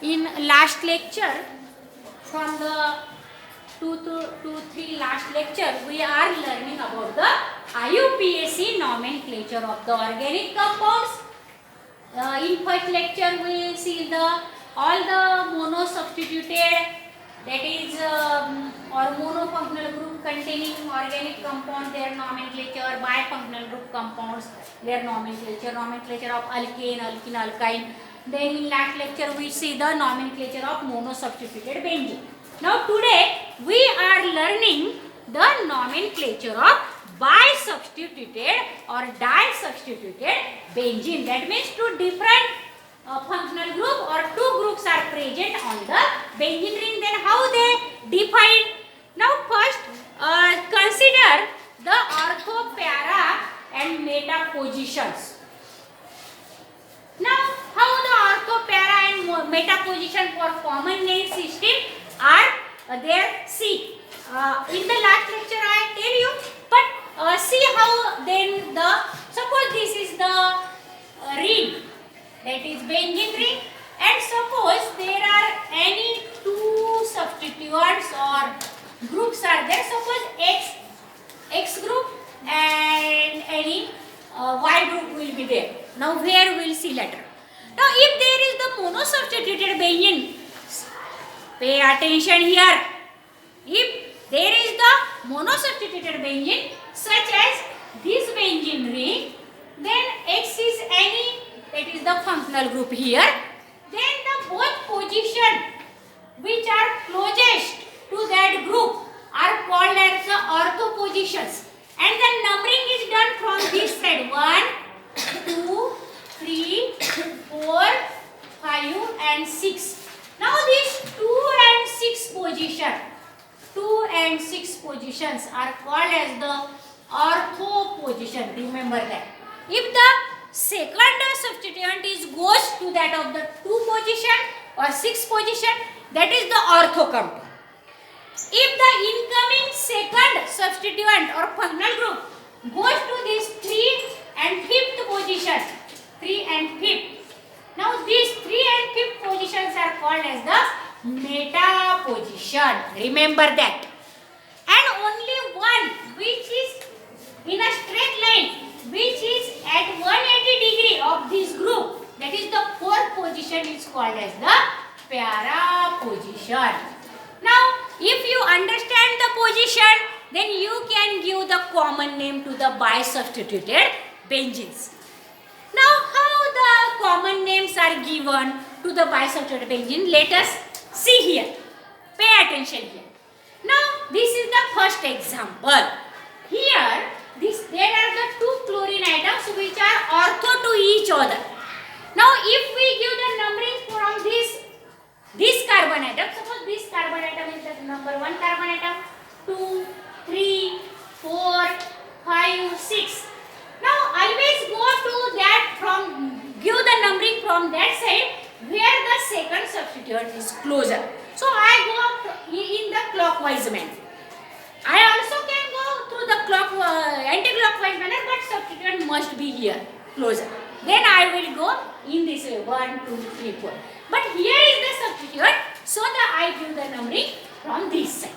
In last lecture, from the 3 last lecture, we are learning about the IUPAC nomenclature of the organic compounds. In first lecture, we will see the all the monosubstituted, that is or monofunctional group containing organic compounds, their nomenclature, bifunctional group compounds, their nomenclature of alkane, alkene, alkyne. Then in last lecture we see the nomenclature of monosubstituted benzene. Now today we are learning the nomenclature of bisubstituted or disubstituted benzene. That means two different functional group or two groups are present on the benzene ring. Then how they define? Now first consider the ortho, para and meta positions. Now how the ortho, para and meta position for common name system are there? See, in the last lecture I tell you, but see how then the, suppose this is the ring, that is benzene ring, and suppose there are any two substituents or groups are there, suppose X group and any Y group will be there. Now where we will see later. Now if there is the monosubstituted benzene, pay attention here. If there is the monosubstituted benzene such as this benzene ring, then X is any, that is the functional group here, then the both position which are closest to that group are called as the ortho positions, and the numbering is done from this side: 1, 2, 3, 4, 5 and 6. Now these 2 and 6 positions are called as the ortho position. Remember that. If the second substituent is goes to that of the 2 position or 6 position, that is the ortho compound. If the incoming second substituent or functional group goes to this 3 and 5th position, 3 and 5th, now these 3 and 5th positions are called as the meta position. Remember that. And only one which is in a straight line, which is at 180 degree of this group, that is the 4th position, is called as the para position. Now if you understand the position, then you can give the common name to the bisubstituted benzenes. Now how the common names are given to the bisubstituted benzene, let us see here. Pay attention here. Now this is the first example. Here there are the 2 chlorine atoms which are ortho to each other. Now if we give the numbering from this carbon atom, suppose this carbon atom is the number 1 carbon atom, 2, 3, 4, 5, 6. Now always go to that, give the numbering from that side where the second substituent is closer. So I go in the clockwise manner. I also can go through the anti-clockwise manner, but substituent must be here closer. Then I will go in this way, 1, 2, 3, 4. But here is the substituent, so that I give the numbering from this side.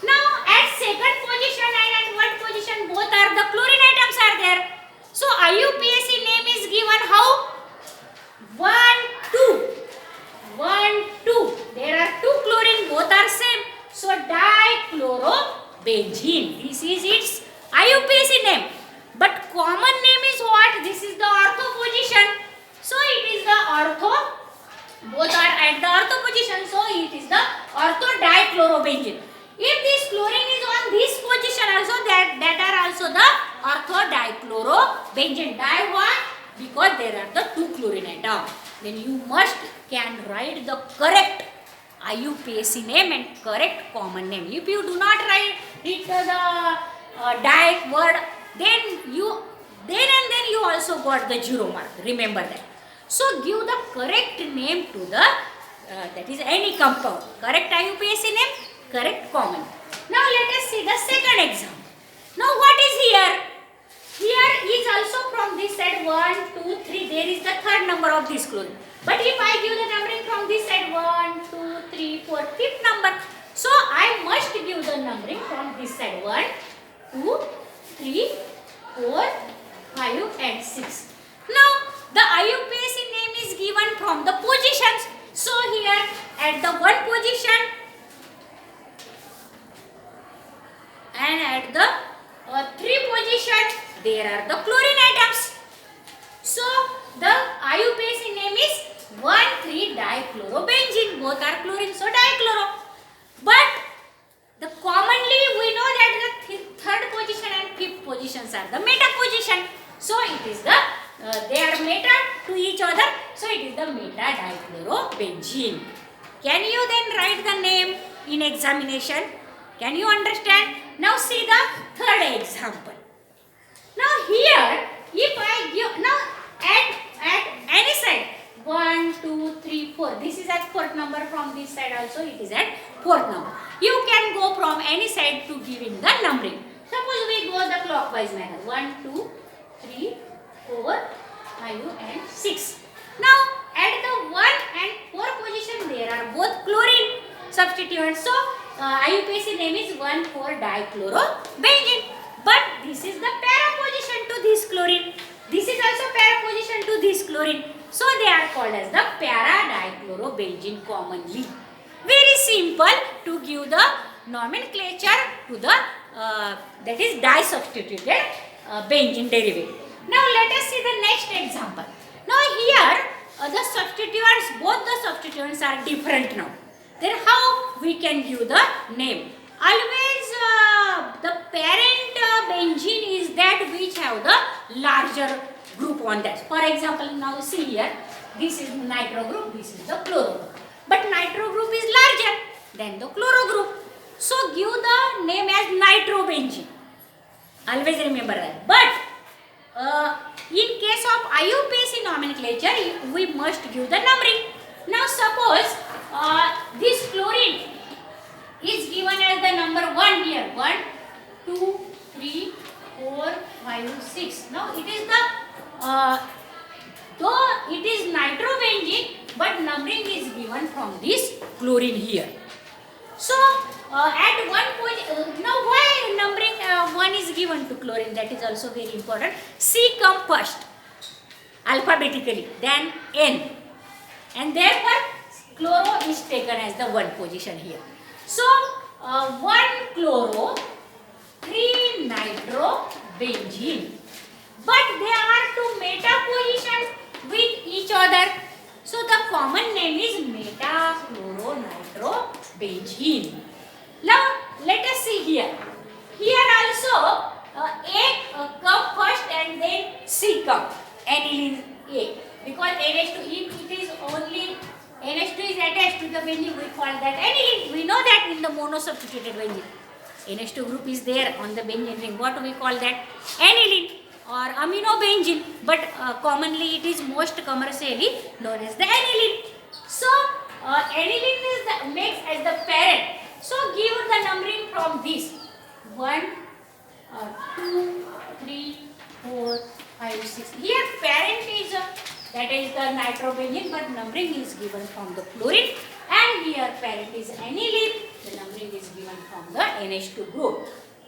Now at second position and at 1 position, both are the chlorine atoms are there. So IUPAC name is given how? 1, 2. 1, 2. There are 2 chlorine, both are same. So dichlorobenzene. This is its IUPAC name. But common name is what? This is the ortho position. So it is the ortho. Both are at the ortho position. So it is the ortho dichlorobenzene. If this chlorine is on this position also, that are also the ortho dichlorobenzene. Di why? Because there are the 2 chlorine atoms. Then you must can write the correct IUPAC name and correct common name. If you do not write it the di word, then you also got the 0 mark. Remember that. So give the correct name to the that is any compound. Correct IUPAC name, correct common. Now let us see the second example. Now what is here? Here is also from this side 1, 2, 3. There is the third number of this chlorine. But if I give the numbering from this side fifth number. So I must give the numbering from this side. 1, 2, 3, 4, 5 and 6. Now the IUPAC name is given from the positions. So here at the 1 position and at the 3 position there are the chlorine atoms. So the IUPAC name is 1,3-dichlorobenzene. Both are chlorine, so dichloro. But the commonly we know that the third position and fifth positions are the meta position. So it is the they are meta to each other. So it is the meta-dichlorobenzene. Can you then write the name in examination? Can you understand? Now see the third example. Now here, if I give now at any side 1, 2, 3, 4. This is at fourth number. From this side also it is at fourth number. You can go from any side to giving the numbering. Suppose we go the clockwise manner. 1, 2, 3, 4, 5 and 6. Now at the 1 and 4 position there are both chlorine substituents. So IUPAC name is 1,4-dichlorobenzene. But this is the para position to this chlorine. This is also para position to this chlorine. So they are called as the para-dichlorobenzene commonly. Very simple to give the nomenclature to the that is di-substituted benzene derivative. Now let us see the next example. Now here the substituents, both the substituents are different now. Then how we can give the name? Always the parent benzene is that which have the larger group on that. For example, now see here, this is nitro group, this is the chloro group. But nitro group is larger than the chloro group. So give the name as nitrobenzene. Always remember that. But in case of IUPAC nomenclature, we must give the numbering. Now suppose this chlorine is given as the number 1 here. 1, 2, 3, 4, 5, 6. Now it is the though it is nitrobenzene, but numbering is given from this chlorine here. So at one point, now why numbering 1 is given to chlorine? That is also very important. C come first alphabetically, then N, and therefore chloro is taken as the 1 position here. So 1 chloro, 3 nitrobenzene. But they are two meta positions with each other. So the common name is meta-chloronitrobenzene. Now let us see here. Here also A come first and then C come. Aniline A. Because NH2, if it is only NH2 is attached to the benzene, we call that aniline. We know that in the monosubstituted benzene. NH2 group is there on the benzene ring. What we call that? Aniline or aminobenzene, but commonly it is most commercially known as the aniline. So aniline is the makes as the parent. So give the numbering from this 1, 2, 3, 4, 5, 6. Here parent is that is the nitrobenzene, but numbering is given from the chlorine, and here parent is aniline. The numbering is given from the NH2 group.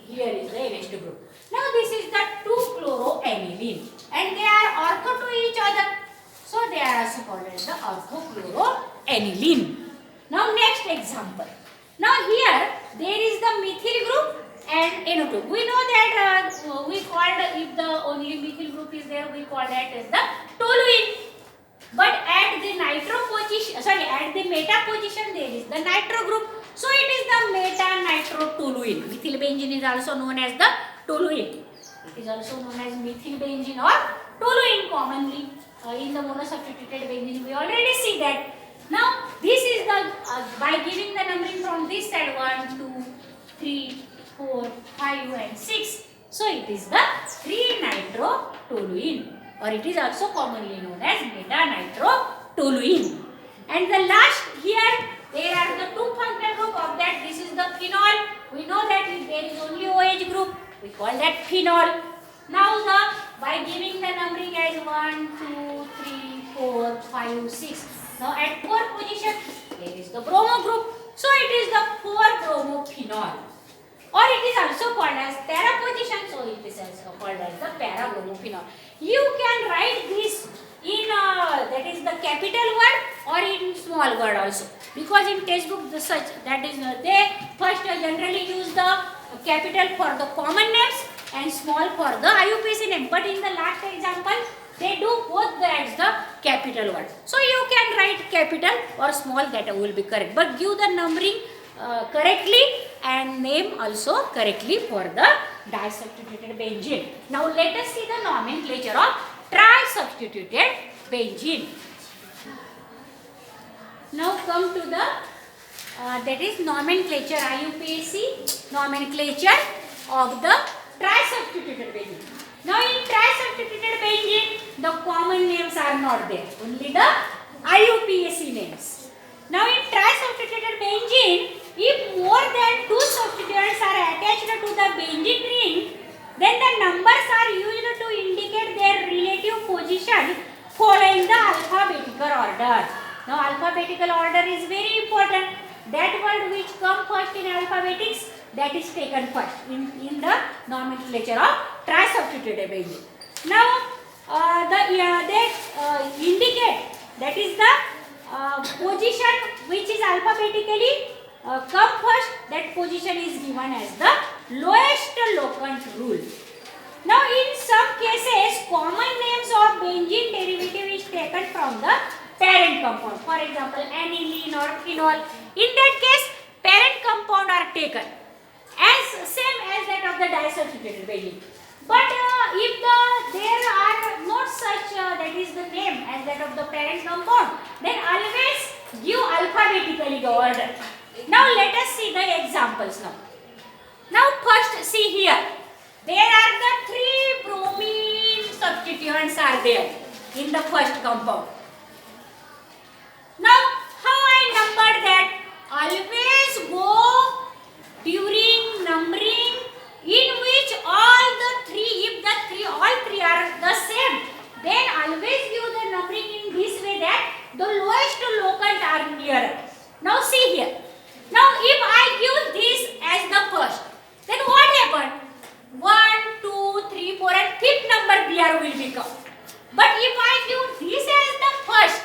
Here is the NH2 group. Now this is the 2-chloroaniline, and they are ortho to each other. So they are also called as the orthochloroaniline. Now next example. Now here there is the methyl group and NO2. We know that we called, if the only methyl group is there, we call that as the toluene. But at the nitro position, at the meta position there is the nitro group. So it is the meta-nitrotoluene. Methylbenzene is also known as the toluene. It is also known as methylbenzene or toluene commonly. In the monosubstituted benzene we already see that. Now this is the, by giving the numbering from this side 1, 2, 3, 4, 5 and 6. So it is the 3-nitrotoluene, or it is also commonly known as meta-nitrotoluene. And the last here there are the two functional group of that. This is the phenol. We know that if there is only OH group, we call that phenol. Now by giving the numbering as 1, 2, 3, 4, 5, 6. Now at 4th position there is the bromo group. So it phenol. Or it is also called as para position, so it is also called as the para bromophenol. You can write this in that is the capital word or in small word also, because in textbook the such that is they first generally use the capital for the common names and small for the IUPAC name, but in the last example they do both as the capital word. So you can write capital or small, that will be correct, but give the numbering correctly and name also correctly for the disubstituted benzene. Now let us see the nomenclature of trisubstituted benzene. Now come to the that is nomenclature, IUPAC nomenclature of the trisubstituted benzene. Now in trisubstituted benzene the common names are not there, only the IUPAC names. Now in trisubstituted benzene, if more than two substituents are attached to the benzene ring, then the numbers are used to indicate their relative position following the alphabetical order. Now alphabetical order is very important. That word which come first in alphabetics, that is taken first in the nomenclature of trisubstituted benzene. Now they indicate, that is the position which is alphabetically come first, that position is given as the lowest locant rule. Now in some cases common names of benzene derivative is taken from the parent compound, for example aniline or phenol. In that case parent compound are taken as same as that of the disubstituted benzene. But if there are not such that is the name as that of the parent compound, then always give alphabetically the order. Now let us see the examples now. Now first see here, there are the three bromine substituents are there in the first compound. Now how I numbered that? Always go during numbering in which all the three, if all three are the same, then always give the numbering in this way that the lowest locant are nearer. Now see here. Now if I give this as the first, then what happened? 1, 2, 3, 4 and fifth number there will become. But if I give this as the first,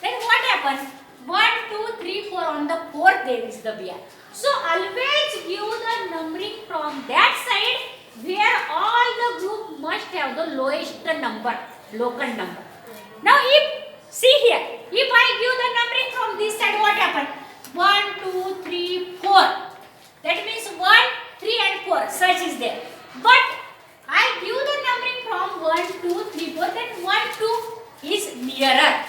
then what happens? 1, 2, 3, 4 on the fourth there is the BR. So always give the numbering from that side where all the group must have the lowest number, locant number. Now if, see here, if I give the numbering from this side, what happened? 1, 2, 3, 4. That means 1, 3 and 4, such is there. But I give the numbering from 1, 2, 3, 4, then 1, 2 is nearer.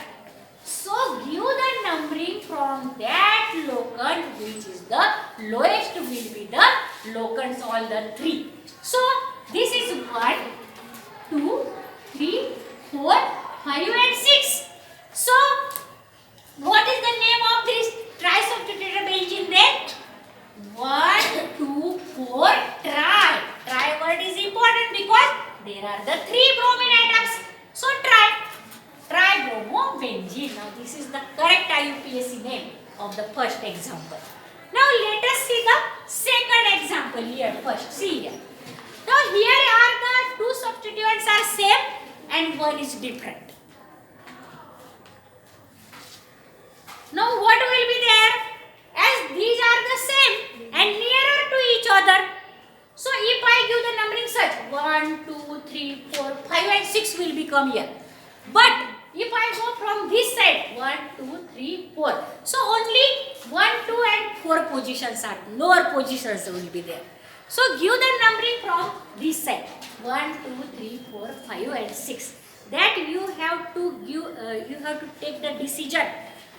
So give the numbering from that locant which is the lowest will be the locants, all the three. So this is 1, 2, 3, 4, 5 and 6. So what is the name of this trisubstituted benzene then? 1, 2, 4, tri. Tri word is important because there are the three bromine atoms. So tribromobenzene. Now this is the correct IUPAC name of the first example. Now let us see the second example here first. See here. Now here are the two substituents are same and one is different. Now what will be there? As these are the same and nearer to each other. So if I give the numbering such 1, 2, 3, 4, 5 and 6 will become here. But if I go from this side 1, 2, 3, 4. So only 1, 2 and 4 positions are, lower positions will be there. So give the numbering from this side 1, 2, 3, 4, 5 and 6. That you have to give, you have to take the decision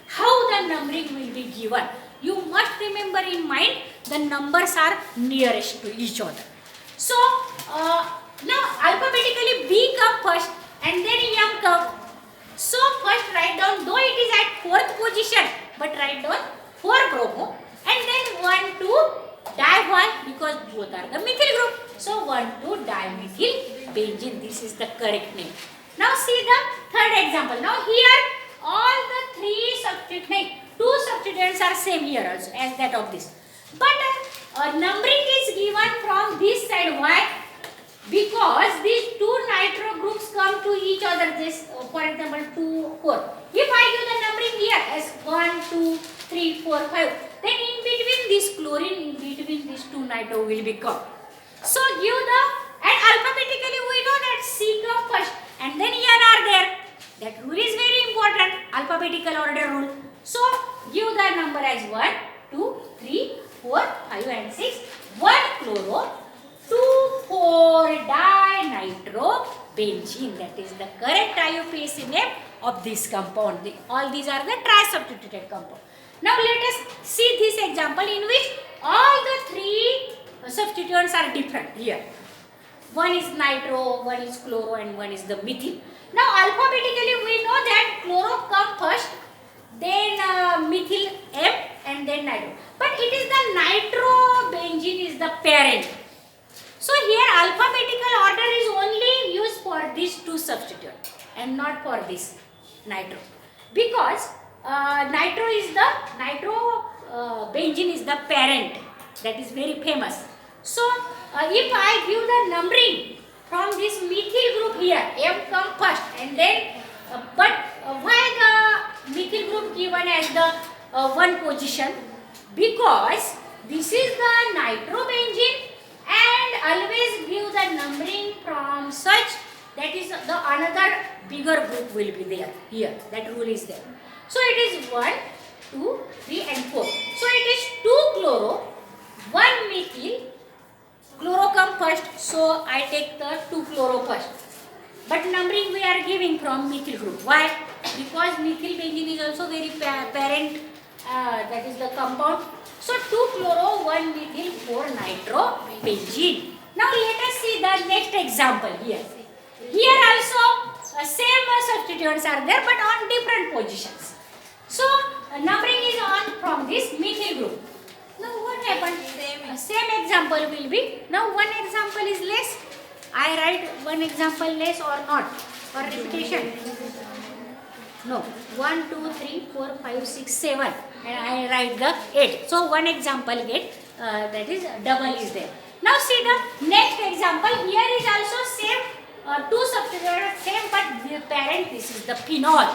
how the numbering will be given. You must remember in mind the numbers are nearest to each other. So now alphabetically B come first and then M come. So first write down, though it is at fourth position, but write down 4 bromo and then 1, 2 di-1 because both are the methyl group. So 1, 2 dimethyl benzene. This is the correct name. Now see the third example. Now here all the three substituents, two substituents are same here also as that of this. But numbering is given from this side. Why? Because these two nitro groups come to each other. This, for example, 2, 4. If I give the numbering here as 1, 2, 3, 4, 5, then in between this chlorine, in between these two nitro will become. So give the, and alphabetically we know that C come first and then N are there. That rule is very important, alphabetical order rule. So give the number as 1, 2, 3, 4, 5 and 6. 1 chloro, 2, 4 dinitrobenzene. That is the correct IUPAC name of this compound. All these are the tri-substituted compound. Now let us see this example in which all the three substituents are different here. One is nitro, one is chloro and one is the methyl. Now alphabetically we know that chloro come first, then methyl M and then nitro. But it is the nitrobenzene is the parent. So here alphabetical order is only used for these two substituents and not for this nitro. Because nitrobenzene is the parent, that is very famous. So if I give the numbering from this methyl group here, M come first and then why the methyl group given as the one position? Because this is the nitrobenzene and always give the numbering from such, that is the another bigger group will be there here, that rule is there. So it is 1, 2, 3 and 4. So it is 2 chloro, 1 methyl. Chloro come first, so I take the 2 chloro first. But numbering we are giving from methyl group. Why? Because methyl benzene is also very parent, that is the compound. So 2 chloro, 1 methyl, 4 nitrobenzene. Now let us see the next example here. Here also same substituents are there but on different positions. So numbering is on from this methyl group. Now what happened? Same example will be. Now one example is less. I write one example less or not? Or repetition? No. 1, 2, 3, 4, 5, 6, 7. And I write the 8. So one example get, that is double is there. Now see the next example. Here is also same. Two substituents same but the parent, this is the phenol.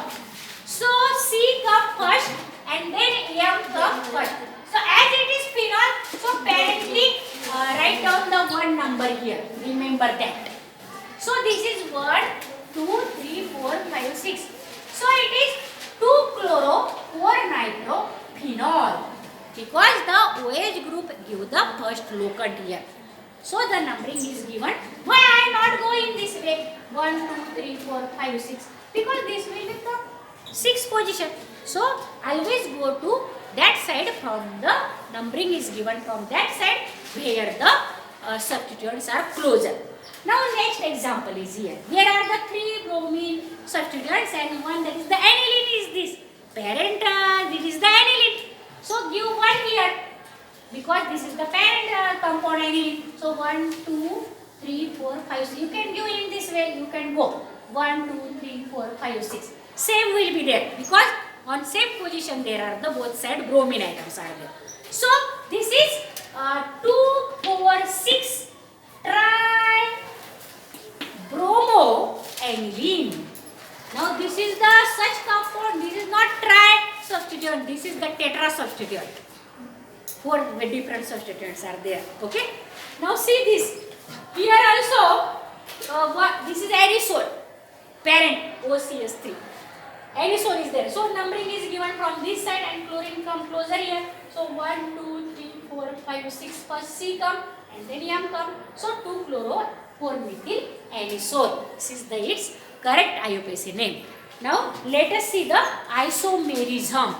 So C come first and then M come first. So as it is phenol, so parently write down the one number here. Remember that. So this is 1, 2, 3, 4, 5, 6. So it is 2 chloro, 4 nitro, phenol. Because the OH group give the first locant here. So the numbering is given. Why I not go in this way? 1, 2, 3, 4, 5, 6. Because this will be the 6th position. So always go to that side from the numbering is given from that side where the substituents are closer. Now next example is here. Here are the 3 bromine substituents and one, that is the aniline is this. Parent, this is the aniline. So give one here. Because this is the parent compound aniline. So 1, 2, 3, 4, 5, 6. You can give in this way. You can go 1, 2, 3, 4, 5, 6. Same will be there. Because on same position there are the both side bromine atoms are there. So this is 2, 4, 6 tri-bromoaniline. Now this is the such compound. This is not tri-substituent. This is the tetra-substituent. 4 different substituents are there. Okay. Now see this. Here also, this is anisole. Parent OCS3. Anisole is there. So numbering is given from this side and chlorine come closer here. So 1, 2, 3, 4, 5, 6. First C come and then M come. So 2 chloro, 4 methyl anisole. This is the its correct IUPAC name. Now let us see the isomerism.